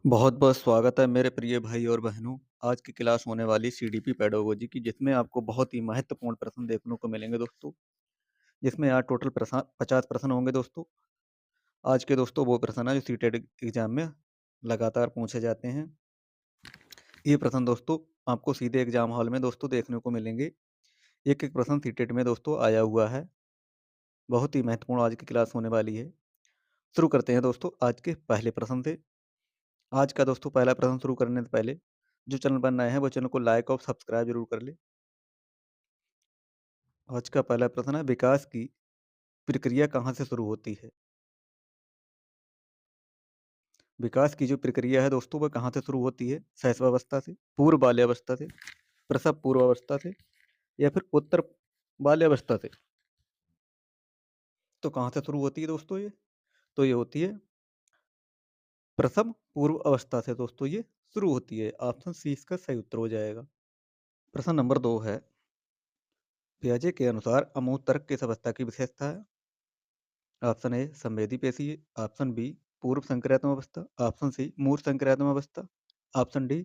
बहुत-बहुत स्वागत है मेरे प्रिय भाई और बहनों। आज की क्लास होने वाली सीडीपी पेडागोजी की, जिसमें आपको बहुत ही महत्वपूर्ण प्रश्न देखने को मिलेंगे दोस्तों। जिसमें आज टोटल 50 प्रश्न होंगे दोस्तों। आज के दोस्तों वो प्रश्न है जो सीटेट एग्जाम में लगातार पूछे जाते हैं। ये प्रश्न दोस्तों आपको सीधे एग्जाम हॉल में दोस्तों देखने को मिलेंगे। एक-एक प्रश्न सीटेट में दोस्तों आया हुआ है। बहुत ही महत्वपूर्ण आज की क्लास होने वाली है। शुरू करते हैं दोस्तों आज के पहले प्रश्न से। आज का दोस्तों पहला प्रश्न शुरू करने से पहले जो चैनल पर नए हैं वो चैनल को लाइक और सब्सक्राइब जरूर कर ले। आज का पहला प्रश्न है, विकास की प्रक्रिया कहाँ से शुरू होती है? विकास की जो प्रक्रिया है दोस्तों वह कहाँ से शुरू होती है? शैशवावस्था से, पूर्व बाल्यावस्था से, प्रसव पूर्वावस्था से या फिर उत्तर बाल्यावस्था से? तो कहाँ से शुरू होती है दोस्तों ये? तो ये होती है प्रसव पूर्व अवस्था से दोस्तों ये शुरू होती है। ऑप्शन सी इसका सही उत्तर हो जाएगा। प्रश्न नंबर 2 है, पियाजे के अनुसार अमूर्त किस अवस्था की विशेषता है? ऑप्शन ए संवेदी पेशी, ऑप्शन बी पूर्व संक्रियात्मक अवस्था, ऑप्शन सी मूर्त संक्रियात्मक अवस्था, ऑप्शन डी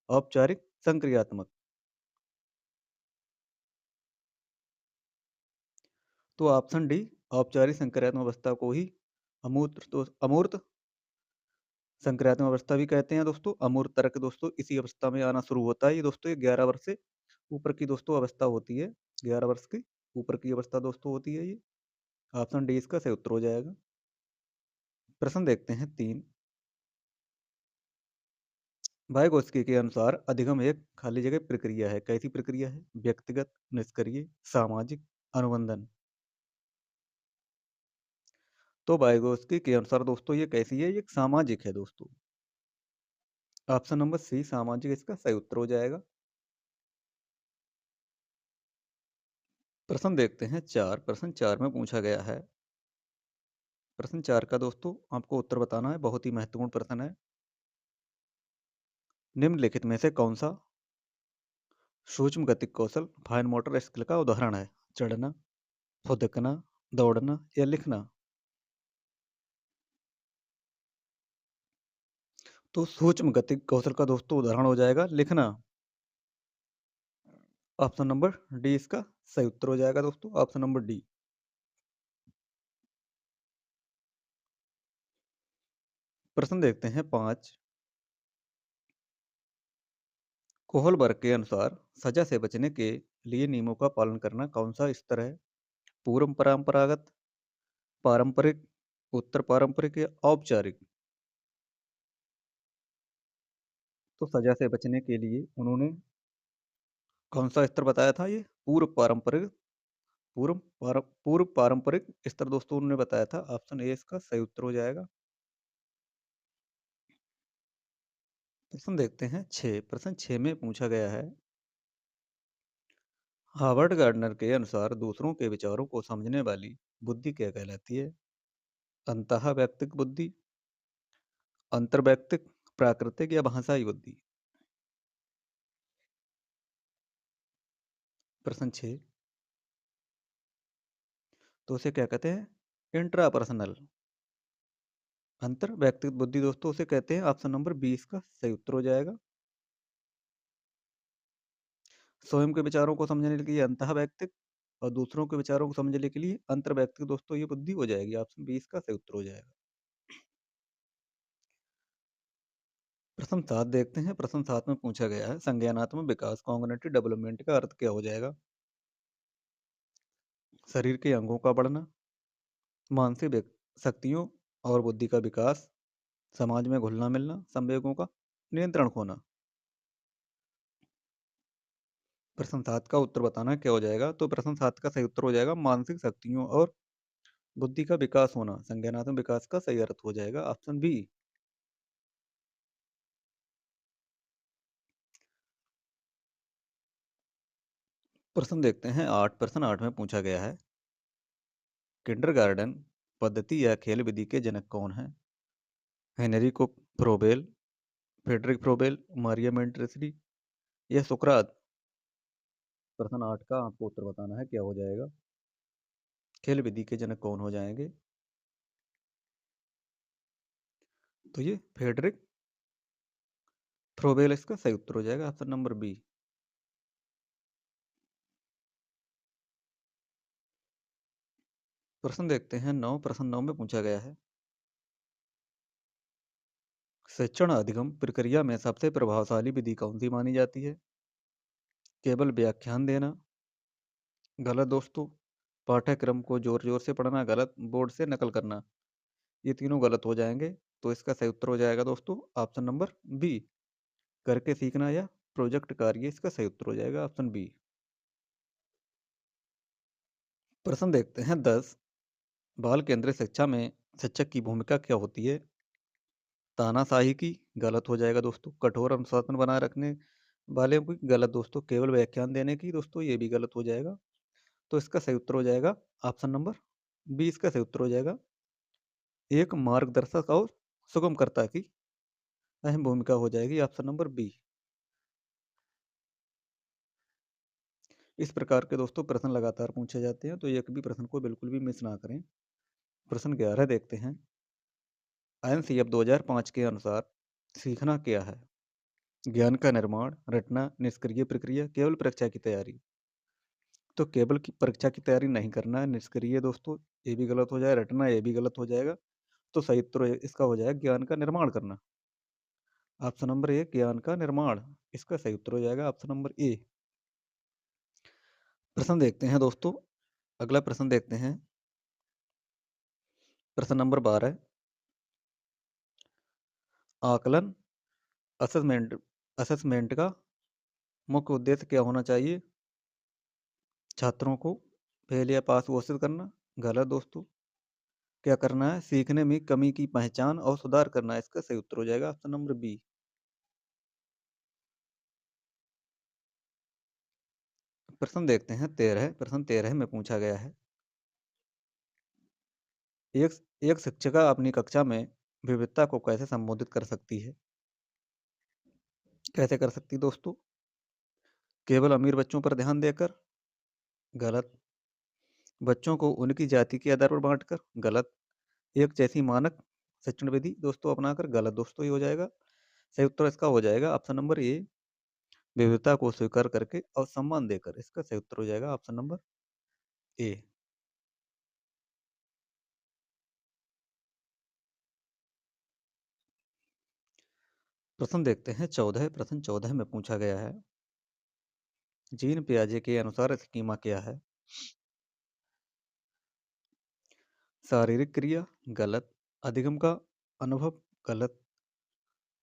औपचारिक संक्रियात्मक। तो ऑप्शन डी औपचारिक संक्रियात्मक अवस्था को ही अमूर्त संक्रियात्मक अवस्था भी कहते हैं दोस्तों। अमूर्त तर्क दोस्तों इसी अवस्था में आना शुरू होता है। ये दोस्तों ये 11 वर्ष से ऊपर की दोस्तों अवस्था होती है। 11 वर्ष की ऊपर की अवस्था दोस्तों होती है ये। ऑप्शन डी इसका सही उत्तर हो जाएगा। प्रश्न देखते हैं 3। वाइगोत्स्की के अनुसार अधिगम एक खाली जगह प्रक्रिया है। कैसी प्रक्रिया है? व्यक्तिगत, निष्क्रिय, सामाजिक, अनुबंधन। तो वाइगोत्स्की के अनुसार दोस्तों ये कैसी है? ये एक सामाजिक है दोस्तों। ऑप्शन नंबर सी सामाजिक इसका सही उत्तर हो जाएगा। प्रश्न देखते हैं 4। प्रश्न 4 में पूछा गया है। प्रश्न 4 का दोस्तों आपको उत्तर बताना है। बहुत ही महत्वपूर्ण प्रश्न है। निम्नलिखित में से कौन सा सूक्ष्म गतिक कौशल फाइन मोटर स्किल का उदाहरण है? चढ़ना, फुदकना, दौड़ना या लिखना? तो सूक्ष्म गतिक कौशल का दोस्तों उदाहरण हो जाएगा लिखना। ऑप्शन नंबर डी इसका सही उत्तर हो जाएगा दोस्तों। Option number D. प्रश्न देखते हैं 5। कोहलबर्ग के अनुसार सजा से बचने के लिए नियमों का पालन करना कौन सा स्तर है? पूर्व परंपरागत, पारंपरिक, उत्तर पारंपरिक या औपचारिक? तो सजा से बचने के लिए उन्होंने कौन सा स्तर बताया था? ये पूर्व पारंपरिक, पूर्व पारंपरिक स्तर दोस्तों उन्होंने बताया था। ऑप्शन ए इसका सही उत्तर हो जाएगा। प्रश्न देखते हैं 6। प्रश्न 6 में पूछा गया है, हार्वर्ड गार्डनर के अनुसार दूसरों के विचारों को समझने वाली बुद्धि क्या कहलाती है? अंतः वैयक्तिक बुद्धि, अंतर्वैयक्तिक, प्राकृतिक या भाषाई बुद्धि? प्रश्न 6। तो उसे क्या कहते हैं? इंट्रापर्सनल, अंतर व्यक्तिगत बुद्धि दोस्तों उसे कहते हैं। ऑप्शन नंबर बी इसका सही उत्तर हो जाएगा। स्वयं के विचारों को समझने के लिए अंतः वैयक्तिक और दूसरों के विचारों को समझने के लिए अंतर वैयक्तिक दोस्तों ये बुद्धि हो जाएगी। ऑप्शन बी इसका सही उत्तर हो जाएगा। प्रश्न 7 देखते हैं। प्रश्न 7 में पूछा गया है, संज्ञानात्मक विकास कॉग्निटिव डेवलपमेंट का अर्थ क्या हो जाएगा? शरीर के अंगों का बढ़ना, मानसिक शक्तियों और बुद्धि का विकास, समाज में घुलना मिलना, संवेगों का नियंत्रण खोना? प्रश्न 7 का उत्तर बताना क्या हो जाएगा? तो प्रश्न 7 का सही उत्तर हो जाएगा मानसिक शक्तियों और बुद्धि का विकास होना। संज्ञानात्मक विकास का सही अर्थ हो जाएगा ऑप्शन बी। प्रश्न देखते हैं 8। प्रश्न 8 में पूछा गया है, किंडरगार्टन पद्धति या खेल विधि के जनक कौन है? Henrico Froebel, Friedrich Froebel, Maria Montessori या सुकरात? प्रश्न 8 का आपको उत्तर बताना है क्या हो जाएगा? खेल विधि के जनक कौन हो जाएंगे? तो ये फ्रेडरिक थ्रोबेल इसका सही उत्तर हो जाएगा ऑप्शन नंबर बी। प्रश्न देखते हैं 9, प्रश्न 9 में पूछा गया है, शिक्षण अधिगम प्रक्रिया में सबसे प्रभावशाली विधि कौन सी मानी जाती है? केवल व्याख्यान देना, गलत दोस्तों। पाठ्यक्रम को जोर जोर से पढ़ना, गलत। बोर्ड से नकल करना, ये तीनों गलत हो जाएंगे। तो इसका सही उत्तर हो जाएगा दोस्तों ऑप्शन नंबर बी, करके सीखना या प्रोजेक्ट कार्य, इसका सही उत्तर हो जाएगा ऑप्शन बी। प्रश्न देखते हैं 10, बाल केंद्रित शिक्षा में शिक्षक की भूमिका क्या होती है? तानाशाही की, गलत हो जाएगा दोस्तों। कठोर अनुशासन बनाए रखने वाले की, गलत दोस्तों। केवल व्याख्यान देने की, दोस्तों ये भी गलत हो जाएगा। तो इसका सही उत्तर हो जाएगा ऑप्शन नंबर बी, इसका सही उत्तर हो जाएगा, एक मार्गदर्शक और सुगमकर्ता की अहम भूमिका हो जाएगी ऑप्शन नंबर बी। इस प्रकार के दोस्तों प्रश्न लगातार पूछे जाते हैं, तो एक भी प्रश्न को बिल्कुल भी मिस ना करें। प्रश्न 11 देखते हैं, INCF 2005 के अनुसार सीखना क्या है? ज्ञान का निर्माण, रटना, निष्क्रिय प्रक्रिया, केवल परीक्षा की तैयारी। तो केवल की परीक्षा की तैयारी नहीं करना है, निष्क्रिय दोस्तों ये भी गलत हो जाए, रटना ये भी गलत हो जाएगा। तो सही उत्तर इसका हो जाएगा ज्ञान का निर्माण करना, ऑप्शन नंबर ए, ज्ञान का निर्माण, इसका सही उत्तर हो जाएगा ऑप्शन नंबर ए। प्रश्न देखते हैं दोस्तों, अगला प्रश्न देखते हैं, प्रश्न नंबर 12, आकलन असेसमेंट असेसमेंट का मुख्य उद्देश्य क्या होना चाहिए? छात्रों को फेल या पास घोषित करना, गलत दोस्तों। क्या करना है? सीखने में कमी की पहचान और सुधार करना, इसका सही उत्तर हो जाएगा ऑप्शन नंबर बी। प्रश्न देखते हैं 13, प्रश्न 13 में पूछा गया है, एक एक शिक्षिका अपनी कक्षा में विविधता को कैसे संबोधित कर सकती है? कैसे कर सकती दोस्तों? केवल अमीर बच्चों पर ध्यान देकर, गलत। बच्चों को उनकी जाति के आधार पर बांटकर, गलत। एक जैसी मानक शिक्षण विधि दोस्तों अपनाकर, गलत दोस्तों ये हो जाएगा। सही उत्तर इसका हो जाएगा ऑप्शन नंबर ए, विविधता को स्वीकार करके और सम्मान देकर, इसका सही उत्तर हो जाएगा ऑप्शन नंबर ए। प्रश्न देखते हैं 14, प्रश्न 14 में पूछा गया है, जीन पियाजे के अनुसार स्कीमा क्या है? शारीरिक क्रिया, गलत। अधिगम का अनुभव, गलत।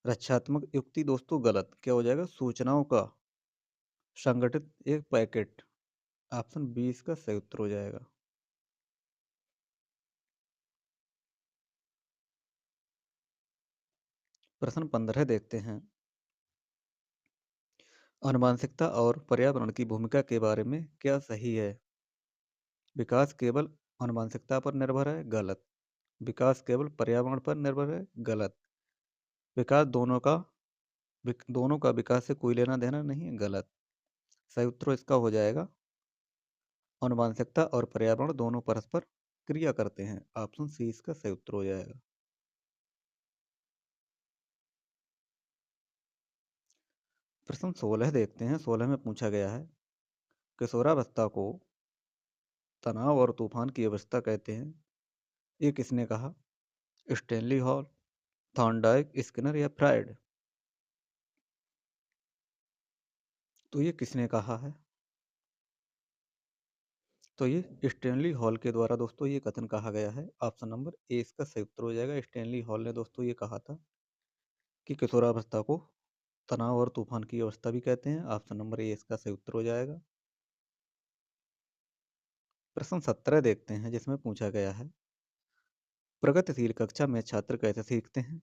रक्षात्मक युक्ति दोस्तों गलत। क्या हो जाएगा? सूचनाओं का संगठित एक पैकेट, ऑप्शन बी इसका सही उत्तर हो जाएगा। प्रश्न 15 देखते हैं, आनुवंशिकता और पर्यावरण की भूमिका के बारे में क्या सही है? विकास केवल आनुवंशिकता पर निर्भर है, गलत। विकास केवल पर्यावरण पर निर्भर है, गलत। विकास दोनों का विकास से कोई लेना देना नहीं है, गलत। सही उत्तर इसका हो जाएगा, आनुवंशिकता और पर्यावरण दोनों परस्पर क्रिया करते हैं, ऑप्शन सी इसका सही उत्तर हो जाएगा। प्रश्न 16 देखते हैं, 16 में पूछा गया है, किशोरावस्था को तनाव और तूफान की अवस्था कहते हैं, ये किसने कहा? स्टेनली हॉल, थॉर्नडाइक, स्किनर या फ्राइड? तो ये किसने कहा है? तो ये स्टेनली हॉल के द्वारा दोस्तों ये कथन कहा गया है, ऑप्शन नंबर ए इसका सही उत्तर हो जाएगा। स्टेनली हॉल ने दोस्तों ये कहा था कि किशोरावस्था को तनाव और तूफान की अवस्था भी कहते हैं, ऑप्शन नंबर ए इसका सही उत्तर हो जाएगा। प्रश्न 17 देखते हैं, जिसमें पूछा गया है, प्रगतिशील कक्षा में छात्र कैसे सीखते हैं?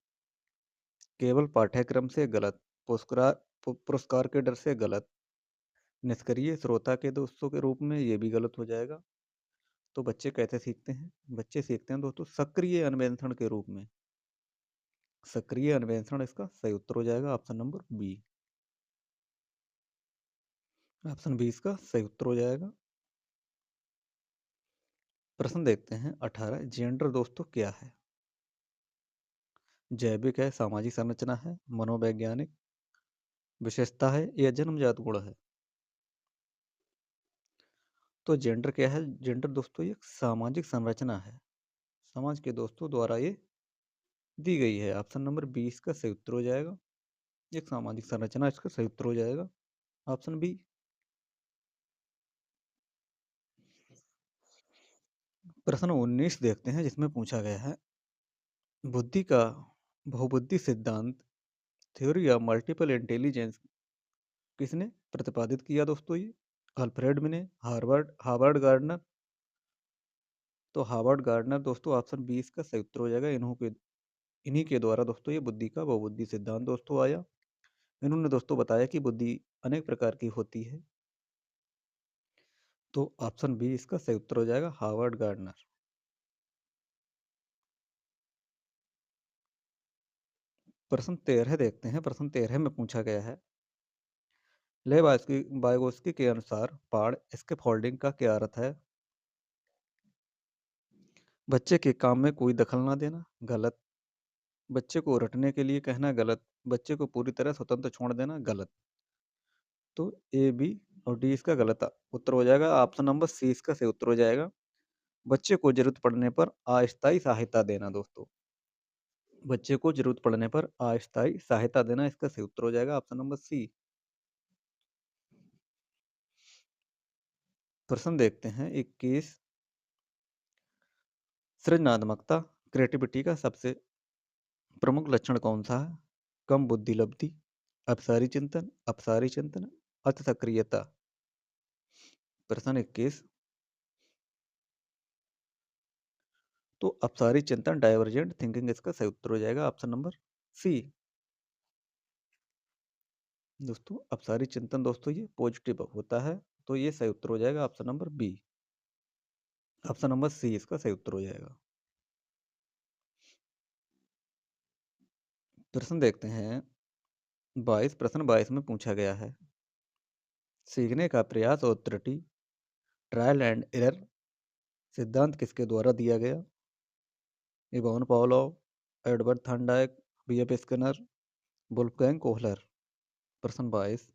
केवल पाठ्यक्रम से, गलत। पुरस्कार पुरस्कार के डर से, गलत। निष्क्रिय श्रोता के दोस्तों के रूप में, ये भी गलत हो जाएगा। तो बच्चे कैसे सीखते हैं? बच्चे सीखते हैं दोस्तों सक्रिय अन्वेषण के रूप में, सक्रिय अन्वेषण इसका सही उत्तर हो जाएगा, option number B. Option B इसका सही उत्तर हो जाएगा। प्रश्न देखते हैं 18, जेंडर दोस्तों क्या है? जैविक है, सामाजिक संरचना है, मनोवैज्ञानिक, विशेषता है या जन्मजात गुण है? तो जेंडर क्या है? जेंडर दोस्तों ये एक सामाजिक संरचना है, समाज के दोस्तों द्वारा ये दी गई है। ऑप्शन नंबर 20 का सही उत्तर हो जाएगा। एक सामाजिक संरचना इसका सही उत्तर हो जाएगा, ऑप्शन बी। प्रश्न 19 देखते हैं, जिसमें पूछा गया है बुद्धि का बहुबुद्धि सिद्धांत, थ्योरी ऑफ मल्टीपल इंटेलिजेंस किसने प्रतिपादित किया दोस्तों? ये अल्फ्रेड ने, हार्वर्ड हार्वर्ड गार्डनर। तो हार्वर्ड गार्डनर दोस्तों ऑप्शन 20 का सही उत्तर हो जाएगा। इन्हीं के द्वारा दोस्तों ये बुद्धि का बहुबुद्धि सिद्धांत दोस्तों आया। इन्होंने दोस्तों बताया कि बुद्धि अनेक प्रकार की होती है। तो ऑप्शन बी इसका सही उत्तर हो जाएगा, हार्वर्ड गार्डनर। प्रश्न 13 देखते हैं। प्रश्न 13 में पूछा गया है ले बायोस्की के अनुसार पाड़ स्कैफोल्डिंग का क्या अर्थ है? बच्चे के काम में कोई दखल ना देना, गलत। बच्चे को रटने के लिए कहना, गलत। बच्चे को पूरी तरह स्वतंत्र छोड़ देना, गलत। तो ए, बी और डी इसका गलत उत्तर हो जाएगा। ऑप्शन नंबर सी इसका सही उत्तर हो जाएगा, बच्चे को जरूरत पड़ने पर अस्थायी सहायता देना दोस्तों। बच्चे को जरूरत पड़ने पर अस्थायी सहायता देना इसका सही उत्तर हो जाएगा, ऑप्शन नंबर सी। प्रश्न देखते हैं 21। सृजनात्मकता क्रिएटिविटी का सबसे प्रमुख लक्षण कौन सा है? कम बुद्धि लब्धि, अपसारी चिंतन, अति सक्रियता। प्रश्न 21। तो अपसारी चिंतन, डाइवर्जेंट थिंकिंग इसका सही उत्तर हो जाएगा, ऑप्शन नंबर सी। दोस्तों अपसारी चिंतन दोस्तों ये पॉजिटिव होता है, तो ये सही उत्तर हो जाएगा, option number B. Option number C इसका सही उत्तर हो जाएगा। प्रश्न देखते हैं 22। प्रश्न 22 में पूछा गया है सीखने का प्रयास और त्रुटि, ट्रायल एंड एरर सिद्धांत किसके द्वारा दिया गया? Ivan Pavlov, Edward Thorndike, BF Skinner, Wolfgang Kohler. प्रश्न 22।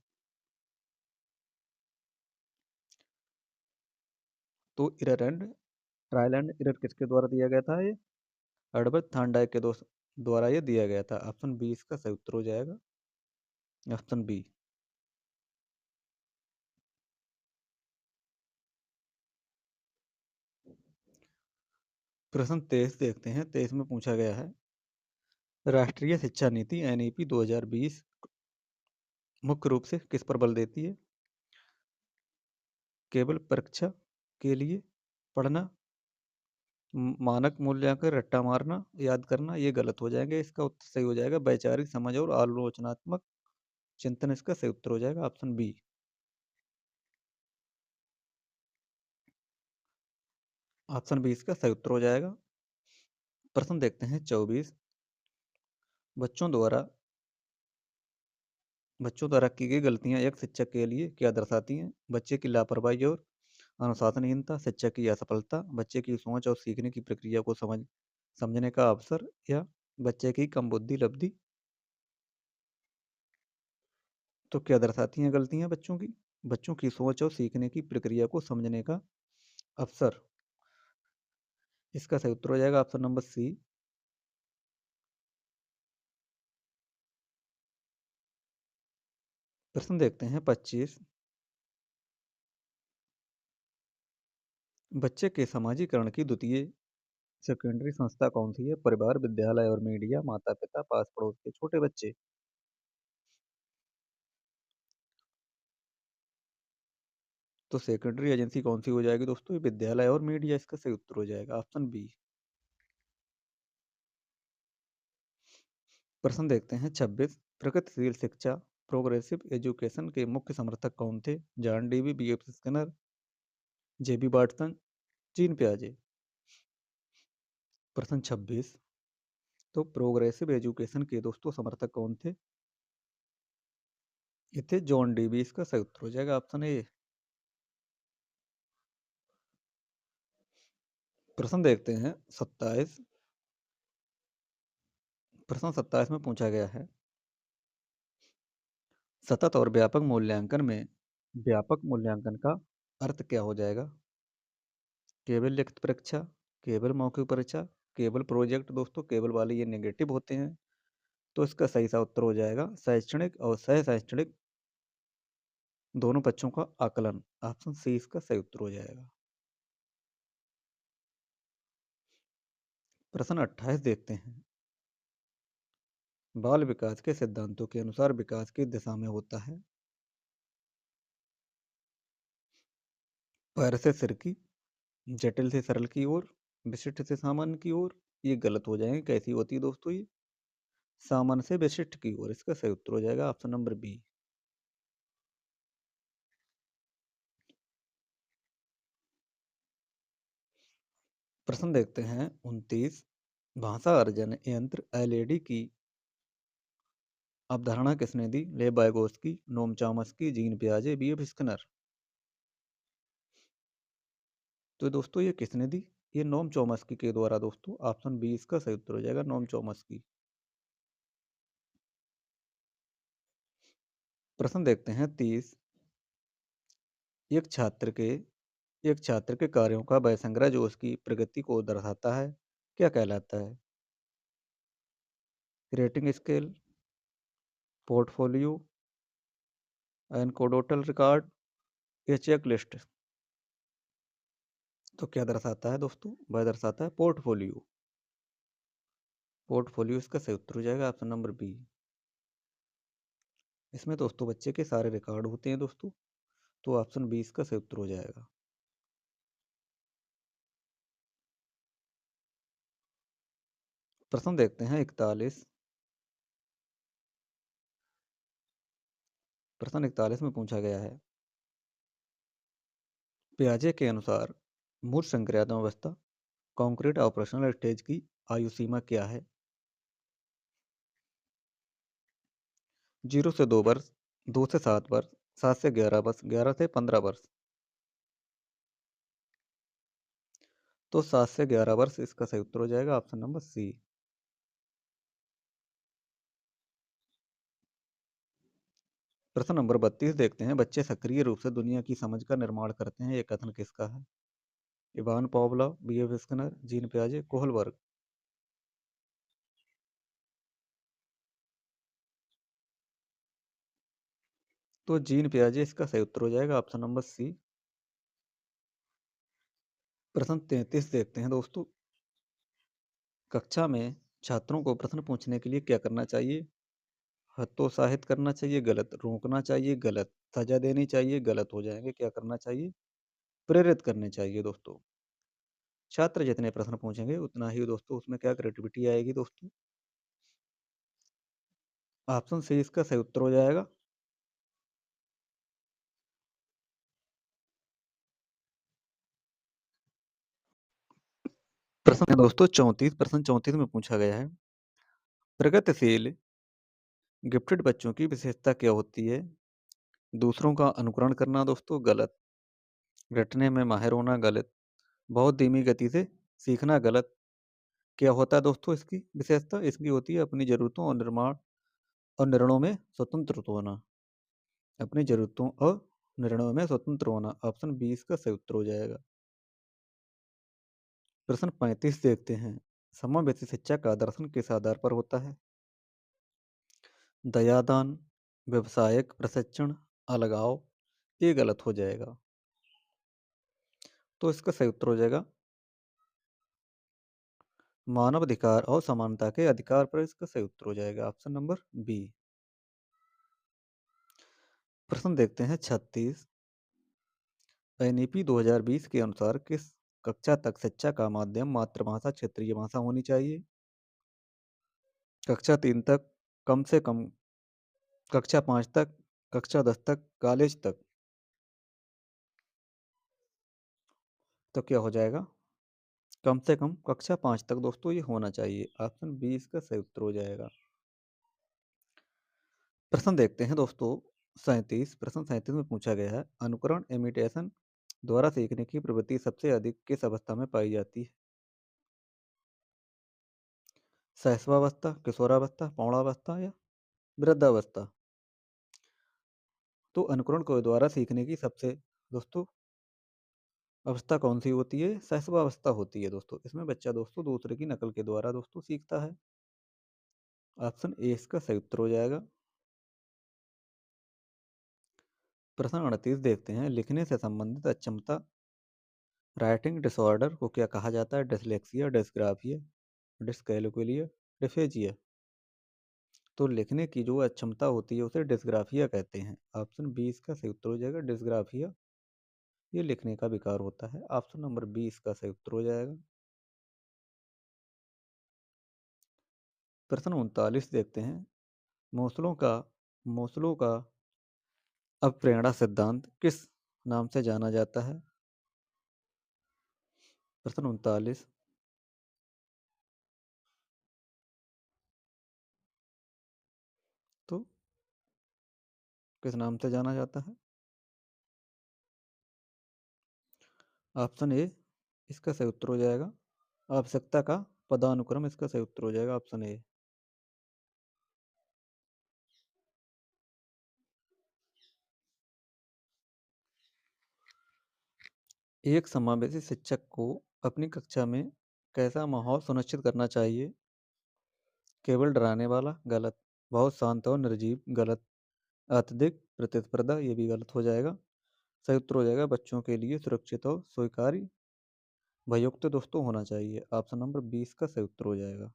तो error and trial and error किसके द्वारा दिया गया था? ये एडवर्ड थॉर्नडाइक के द्वारा ये दिया गया था। ऑप्शन बी इसका सही उत्तर हो जाएगा, ऑप्शन बी। प्रश्न 23 देखते हैं। 23 में पूछा गया है राष्ट्रीय शिक्षा नीति एनईपी 2020 मुख्य रूप से किस पर बल देती है? केवल परीक्षा के लिए पढ़ना, मानक मूल्यांकन, रट्टा मारना, याद करना, ये गलत हो जाएंगे। इसका उत्तर सही हो जाएगा वैचारिक समझ और आलोचनात्मक चिंतन, इसका सही उत्तर हो जाएगा, ऑप्शन बी। ऑप्शन बी इसका सही उत्तर हो जाएगा। प्रश्न देखते हैं 24। बच्चों द्वारा बच्चों द्वारा की गई गलतियां एक शिक्षक के लिए क्या दर्शाती हैं? बच्चे की लापरवाही और अनुशासनहीनता, शिक्षक की असफलता, बच्चे की सोच और सीखने की प्रक्रिया को समझने का अवसर, या बच्चे की कम बुद्धि लब्धि। तो क्या दर्शाती हैं गलतियां बच्चों की? बच्चों की सोच और सीखने की प्रक्रिया को समझने का अवसर, इसका सही उत्तर हो जाएगा, ऑप्शन नंबर सी। प्रश्न देखते हैं 25। बच्चे के समाजीकरण की द्वितीय सेकेंडरी संस्था कौन सी है? परिवार, विद्यालय और मीडिया, माता पिता, पास पड़ोस के छोटे बच्चे। तो सेकेंडरी एजेंसी कौन सी हो जाएगी दोस्तों? ये विद्यालय और मीडिया, इसका सही उत्तर हो जाएगा, ऑप्शन बी। प्रश्न देखते हैं 26। प्रगतिशील शिक्षा प्रोग्रेसिव एजुकेशन के मुख्य समर्थक कौन थे? जॉन डीवी, बीएफ स्किनर, जेबी वाटसन, जीन पियाजे। प्रश्न 26। तो प्रोग्रेसिव एजुकेशन के दोस्तों समर्थक कौन थे? ये थे जॉन डीवी, इसका सही उत्तर हो जाएगा, ऑप्शन ए। प्रश्न देखते हैं 27। प्रश्न 27 में पूछा गया है सतत और व्यापक मूल्यांकन में व्यापक मूल्यांकन का अर्थ क्या हो जाएगा? केवल लिखित परीक्षा, केवल मौखिक परीक्षा, केवल प्रोजेक्ट दोस्तों, केवल वाले ये नेगेटिव होते हैं। तो इसका सही सा उत्तर हो जाएगा शैक्षणिक और सह शैक्षणिक दोनों पक्षों का आकलन। ऑप्शन सी इसका सही उत्तर हो जाएगा। प्रश्न 28 देखते हैं। बाल विकास के सिद्धांतों के अनुसार विकास किस दिशा में होता है? पैर से सिर की, जटिल से सरल की ओर, विशिष्ट से सामान्य की ओर। ये गलत हो जाएंगे। कैसी होती है दोस्तों ये? सामान्य से विशिष्ट की ओर। इसका सही उत्तर हो जाएगा ऑप्शन नंबर बी। प्रश्न देखते हैं 29। भाषा अर्जन यंत्र एलईडी की अवधारणा किसने दी? लेव Vygotsky, Noam Chomsky, gene पियाजे, BF Skinner. तो दोस्तों ये किसने दी? ये नोम चॉम्स्की के द्वारा दोस्तों। ऑप्शन बी इसका सही उत्तर हो जाएगा, नोम चॉम्स्की। प्रश्न देखते हैं 30। एक छात्र के एक छात्र के कार्यों का वह संग्रह जो उसकी प्रगति को दर्शाता है, क्या कहलाता है? रेटिंग स्केल, पोर्टफोलियो, एनकोडोटल रिकॉर्ड या चेक लिस्ट। तो क्या दर्शाता है दोस्तों? वह दर्शाता है पोर्टफोलियो। पोर्टफोलियो इसका सही उत्तर हो जाएगा ऑप्शन नंबर बी। इसमें दोस्तों बच्चे के सारे रिकॉर्ड होते हैं दोस्तों। तो ऑप्शन बी इसका सही उत्तर हो जाएगा। प्रश्न देखते हैं 41। प्रश्न 41 में पूछा गया है, पियाजे के अनुसार मूल संक्रियात्मक अवस्था कॉन्क्रीट ऑपरेशनल स्टेज की आयु सीमा क्या है? 0 से 2 वर्ष, 2 से 7 वर्ष, 7 से 11 वर्ष, 11 से 15 वर्ष। तो 7 से 11 वर्ष इसका सही उत्तर हो जाएगा ऑप्शन नंबर सी। प्रश्न नंबर 32 देखते हैं, बच्चे सक्रिय रूप से दुनिया की समझ का निर्माण करते हैं, ये कथन किसका है? Ivan Pavlov, BF Skinner, Jean पियाजे, कोहलबर्ग। तो जीन पियाजे इसका सही उत्तर हो जाएगा ऑप्शन नंबर सी। प्रश्न 33 देखते हैं दोस्तों, कक्षा में छात्रों को प्रश्न पूछने के लिए क्या करना चाहिए? हतोत्साहित करना चाहिए, गलत। रोकना चाहिए, गलत। सजा देनी चाहिए, गलत हो जाएंगे। क्या करना चाहिए? प्रेरित करने चाहिए दोस्तों। छात्र जितने प्रश्न पूछेंगे उतना ही दोस्तों उसमें क्या क्रिएटिविटी आएगी दोस्तों। ऑप्शन सी इसका सही उत्तर हो जाएगा। प्रश्न है दोस्तों 34। प्रश्न 34 में पूछा गया है, प्रगतिशील गिफ्टेड बच्चों की विशेषता क्या होती है? दूसरों का अनुकरण करना दोस्तों, गलत। रटने में माहिर होना, गलत। बहुत धीमी गति से सीखना, गलत। क्या होता है दोस्तों इसकी विशेषता? इसकी होती है अपनी जरूरतों और निर्माण और निर्णयों में स्वतंत्र होना। अपनी जरूरतों और निर्णयों में स्वतंत्र होना। ऑप्शन बी इसका सही उत्तर हो जाएगा। प्रश्न 35 देखते हैं, समावेशी शिक्षा का दर्शन किस आधार पर होता है? दयादान, व्यवसायिक प्रशिक्षण, अलगाव। ये गलत हो जाएगा। तो इसका सही उत्तर हो जाएगा मानव अधिकार और समानता के अधिकार पर। इसका सही उत्तर हो जाएगा ऑप्शन नंबर बी। प्रश्न देखते हैं 36। एनईपी 2020 के अनुसार किस कक्षा तक शिक्षा का माध्यम मातृभाषा क्षेत्रीय भाषा होनी चाहिए? कक्षा 3 तक, कम से कम, कक्षा 5 तक, कक्षा 10 तक, कॉलेज तक। तो क्या हो जाएगा? कम से कम कक्षा 5 तक दोस्तों ये होना चाहिए। ऑप्शन बी इसका सही उत्तर हो जाएगा। प्रश्न देखते हैं दोस्तों 37। प्रश्न 37 में पूछा गया है, अनुकरण इमिटेशन द्वारा सीखने की प्रवृत्ति सबसे अधिक किस अवस्था में पाई जाती है? शैशवावस्था, किशोरावस्था, प्रौढ़ावस्था या वृद्धावस्था। तो अनुकरण के द्वारा सीखने की सबसे दोस्तों अवस्था कौन सी होती है? शैशवावस्था होती है दोस्तों। इसमें बच्चा दोस्तों दूसरे की नकल के द्वारा दोस्तों सीखता है। ऑप्शन ए इसका सही उत्तर हो जाएगा। प्रश्न 38 देखते हैं, लिखने से संबंधित अक्षमता राइटिंग डिसऑर्डर को क्या कहा जाता है? Dyslexia, dysgraphia, dyscalculia, dysphasia. तो लिखने की जो अक्षमता होती है उसे डिस्ग्राफिया कहते हैं। ऑप्शन बी इसका सही उत्तर हो जाएगा, डिस्ग्राफिया। ये लिखने का विकार होता है। ऑप्शन नंबर बी इसका सही उत्तर हो जाएगा। प्रश्न 39 देखते हैं, मोसलों का मोसलो का अप्रेरणा सिद्धांत किस नाम से जाना जाता है? प्रश्न 39। तो किस नाम से जाना जाता है? ऑप्शन ए इसका सही उत्तर हो जाएगा। आवश्यकता का पदानुक्रम इसका सही उत्तर हो जाएगा, ऑप्शन ए। एक समावेशी शिक्षक को अपनी कक्षा में कैसा माहौल सुनिश्चित करना चाहिए? केवल डराने वाला, गलत। बहुत शांत और निर्जीव, गलत। अत्यधिक प्रतिस्पर्धा, ये भी गलत हो जाएगा। सही उत्तर हो जाएगा बच्चों के लिए सुरक्षित और स्वीकार्य भययुक्त दोस्तों होना चाहिए। ऑप्शन नंबर 20 का सही उत्तर हो जाएगा।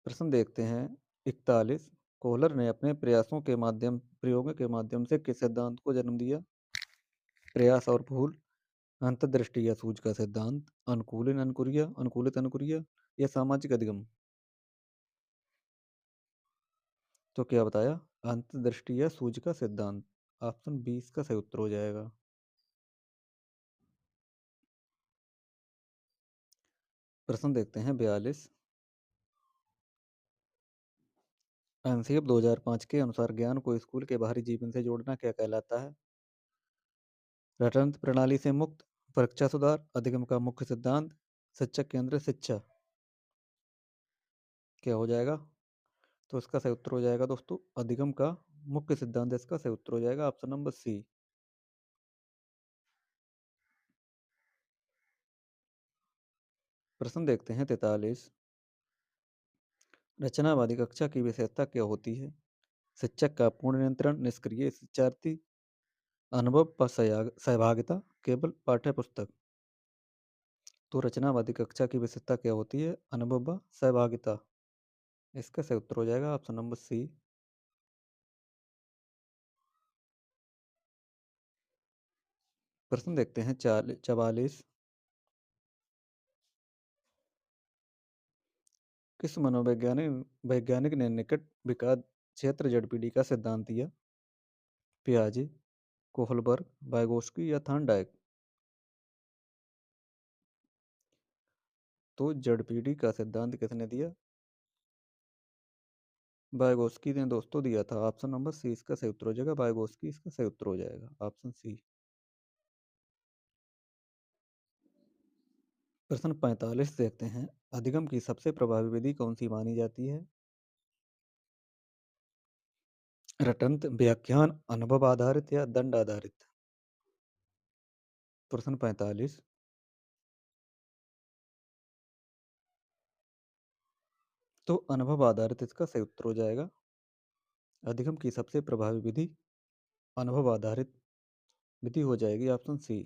प्रश्न देखते हैं 41। कोहलर ने अपने प्रयोगों के माध्यम से किस सिद्धांत को जन्म दिया? प्रयास और भूल, अंतर्दृष्टि या सूझ का सिद्धांत, अनुकूलित अनुक्रिया या सामाजिक अधिगम। तो क्या बताया? अंतर्दृष्टि या सूझ का सिद्धांत। ऑप्शन 20 का सही उत्तर हो जाएगा। प्रश्न देखते हैं 42। एनसीएफ 2005 के अनुसार ज्ञान को स्कूल के बाहरी जीवन से जोड़ना क्या कहलाता है? रटंत प्रणाली से मुक्त, परीक्षा सुधार, अधिगम का मुख्य सिद्धांत, शिक्षक केंद्र शिक्षा। क्या हो जाएगा? तो इसका सही उत्तर हो जाएगा दोस्तों अधिगम का मुख्य सिद्धांत। इसका सही उत्तर हो जाएगा ऑप्शन नंबर सी। प्रश्न देखते हैं 43। रचनावादी कक्षा की विशेषता क्या होती है? शिक्षक का पूर्ण नियंत्रण, निष्क्रिय शिक्षार्थी, अनुभव पर सहभागिता, केवल पाठ्य पुस्तक। तो रचनावादी कक्षा की विशेषता क्या होती है? अनुभव व सहभागिता। इसका सही उत्तर हो जाएगा ऑप्शन नंबर सी। प्रश्न देखते हैं 44। किस मनोवैज्ञानिक वैज्ञानिक ने निकट विकास क्षेत्र जेडपीडी का सिद्धांत दिया? पियाजे, कोहलबर्ग, वाइगोस्की या थॉर्नडाइक। तो जेडपीडी का सिद्धांत किसने दिया? वाइगोस्की ने दोस्तों दिया था। ऑप्शन नंबर सी इसका सही उत्तर हो जाएगा। वाइगोस्की इसका सही उत्तर हो जाएगा, ऑप्शन सी। प्रश्न 45 देखते हैं, अधिगम की सबसे प्रभावी विधि कौन सी मानी जाती है? रटंत, व्याख्यान, अनुभव आधारित या दंड आधारित। प्रश्न 45। तो अनुभव आधारित इसका सही उत्तर हो जाएगा। अधिगम की सबसे प्रभावी विधि अनुभव आधारित विधि हो जाएगी, ऑप्शन सी।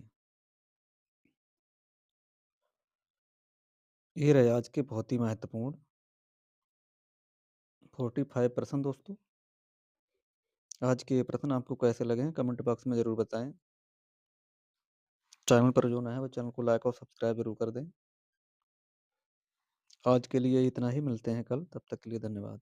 ये रहे आज के बहुत ही महत्वपूर्ण 45 प्रश्न दोस्तों। आज के ये प्रश्न आपको कैसे लगे हैं कमेंट बॉक्स में ज़रूर बताएं। चैनल पर जो नया है वो चैनल को लाइक और सब्सक्राइब जरूर कर दें। आज के लिए इतना ही, मिलते हैं कल, तब तक के लिए धन्यवाद।